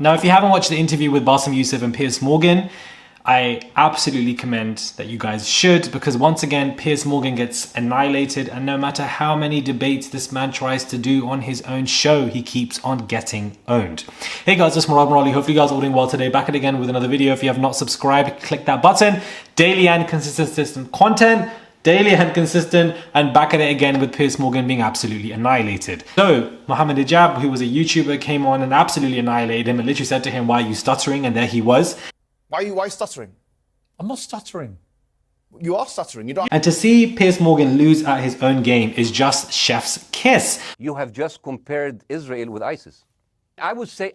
Now, if you haven't watched the interview with Bassem Youssef and Piers Morgan, I absolutely commend that you guys should, because once again, Piers Morgan gets annihilated, and no matter how many debates this man tries to do on his own show, he keeps on getting owned. Hey guys, it's Murad Morali. Hopefully you guys are all doing well today. Back at it again with another video. If you have not subscribed, click that button. Daily and consistent content. Daily and consistent, and back at it again with Piers Morgan being absolutely annihilated. So Mohammed Hijab, who was a YouTuber, came on and absolutely annihilated him and literally said to him, "Why are you stuttering?" And there he was. Why are you stuttering? I'm not stuttering. You are stuttering. You don't. And to see Piers Morgan lose at his own game is just chef's kiss. You have just compared Israel with ISIS. I would say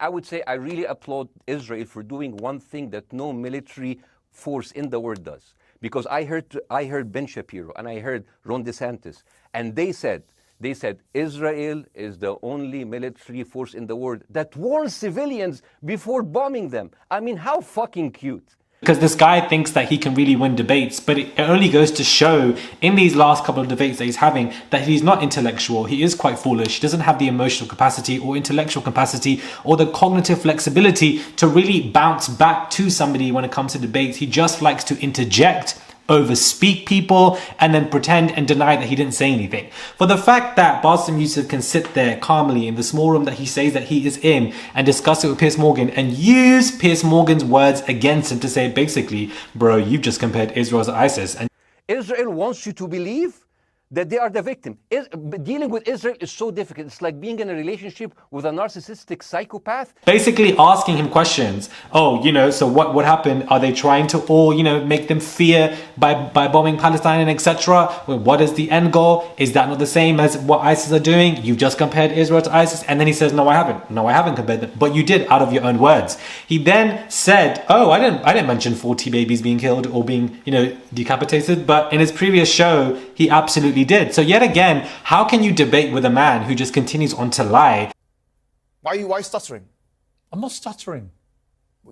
I really applaud Israel for doing one thing that no military force in the world does. Because I heard Ben Shapiro and I heard Ron DeSantis, and they said Israel is the only military force in the world that warns civilians before bombing them. I mean, how fucking cute. Because this guy thinks that he can really win debates, but it only goes to show in these last couple of debates that he's having that he's not intellectual. He is quite foolish. He doesn't have the emotional capacity or intellectual capacity or the cognitive flexibility to really bounce back to somebody when it comes to debates. He just likes to interject, overspeak people, and then pretend and deny that he didn't say anything. For the fact that Bassem Youssef can sit there calmly in the small room that he says that he is in and discuss it with Piers Morgan and use Piers Morgan's words against him to say, basically, bro, you've just compared Israel to ISIS. And Israel wants you to believe that they are the victim. Dealing with Israel is so difficult. It's like being in a relationship with a narcissistic psychopath. Basically asking him questions. Oh, so what happened? Are they trying to all, make them fear by bombing Palestine and etc.? Well, what is the end goal? Is that not the same as what ISIS are doing? You've just compared Israel to ISIS. And then he says, no, I haven't. No, I haven't compared them. But you did out of your own words. He then said, oh, I didn't mention 40 babies being killed or being, decapitated. But in his previous show, he absolutely did. So yet again, how can you debate with a man who just continues on to lie? Why are you stuttering? I'm not stuttering.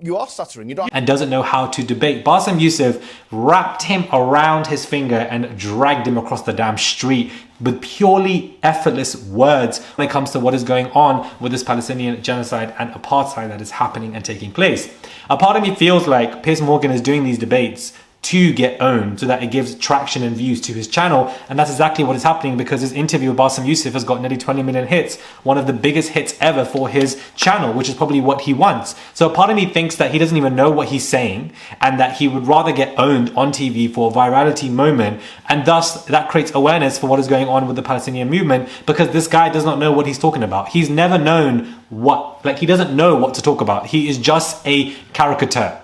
You are stuttering. You don't. And doesn't know how to debate. Bassem Youssef wrapped him around his finger and dragged him across the damn street with purely effortless words when it comes to what is going on with this Palestinian genocide and apartheid that is happening and taking place. A part of me feels like Piers Morgan is doing these debates to get owned so that it gives traction and views to his channel, and that's exactly what is happening because his interview with Bassem Youssef has got nearly 20 million hits, one of the biggest hits ever for his channel, which is probably what he wants. So a part of me thinks that he doesn't even know what he's saying and that he would rather get owned on TV for a virality moment, and thus that creates awareness for what is going on with the Palestinian movement, because this guy does not know what he's talking about. He's never known he doesn't know what to talk about. He is just a caricature.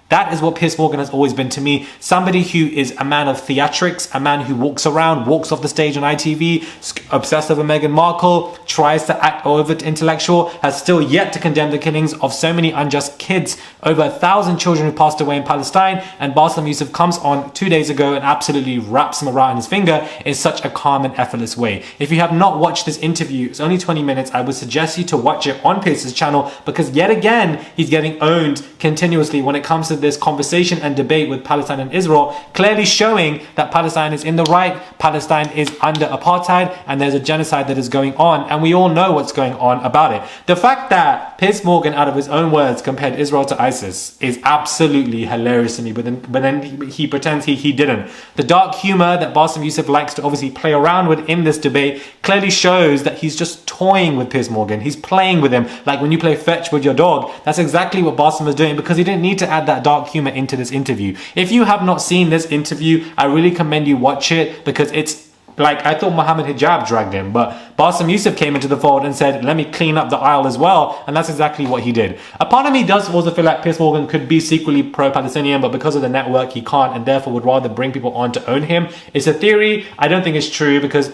That is what Piers Morgan has always been to me. Somebody who is a man of theatrics, a man who walks around, walks off the stage on ITV, obsessed over Meghan Markle, tries to act over intellectual, has still yet to condemn the killings of so many unjust kids, over 1,000 children who passed away in Palestine, and Bassem Youssef comes on 2 days ago and absolutely wraps him around his finger in such a calm and effortless way. If you have not watched this interview, it's only 20 minutes, I would suggest you to watch it on Piers' channel, because yet again, he's getting owned continuously when it comes to this conversation and debate with Palestine and Israel, clearly showing that Palestine is in the right, Palestine is under apartheid, and there's a genocide that is going on, and we all know what's going on about it. The fact that Piers Morgan, out of his own words, compared Israel to ISIS is absolutely hilarious to me, but then he pretends he didn't. The dark humor that Bassem Youssef likes to obviously play around with in this debate clearly shows that he's just toying with Piers Morgan. He's playing with him, like when you play fetch with your dog. That's exactly what Bassem is doing, because he didn't need to add that dark humor into this interview. If you have not seen this interview, I really commend you watch it, because it's like, I thought Mohammed Hijab dragged him, but Bassem Youssef came into the fold and said, let me clean up the aisle as well, and that's exactly what he did. A part of me does also feel like Piers Morgan could be secretly pro-Palestinian, but because of the network he can't, and therefore would rather bring people on to own him. It's a theory. I don't think it's true, because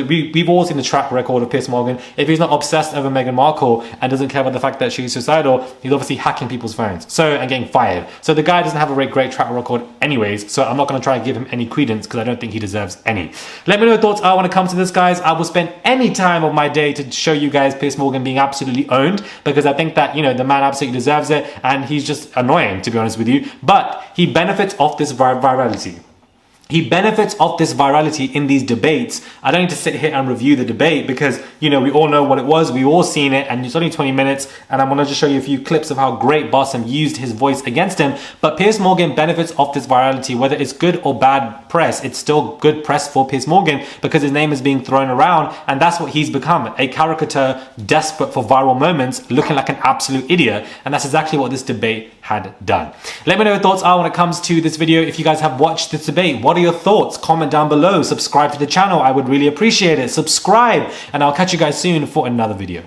we've all seen the track record of Piers Morgan. If he's not obsessed over Meghan Markle and doesn't care about the fact that she's suicidal, he's obviously hacking people's phones and getting fired. So the guy doesn't have a very great track record anyways, so I'm not going to try and give him any credence, because I don't think he deserves any. Let me know your thoughts are when it comes to this, guys. I will spend any time of my day to show you guys Piers Morgan being absolutely owned, because I think that, the man absolutely deserves it, and he's just annoying, to be honest with you, but he benefits off this virality. He benefits off this virality in these debates. I don't need to sit here and review the debate because, you know, we all know what it was. We've all seen it and it's only 20 minutes. And I'm going to just show you a few clips of how great Bassem used his voice against him. But Piers Morgan benefits off this virality, whether it's good or bad press. It's still good press for Piers Morgan because his name is being thrown around. And that's what he's become, a caricature desperate for viral moments, looking like an absolute idiot. And that's exactly what this debate had done. Let me know your thoughts are when it comes to this video. If you guys have watched this debate, what are your thoughts? Comment down below. Subscribe to the channel. I would really appreciate it. Subscribe, and I'll catch you guys soon for another video.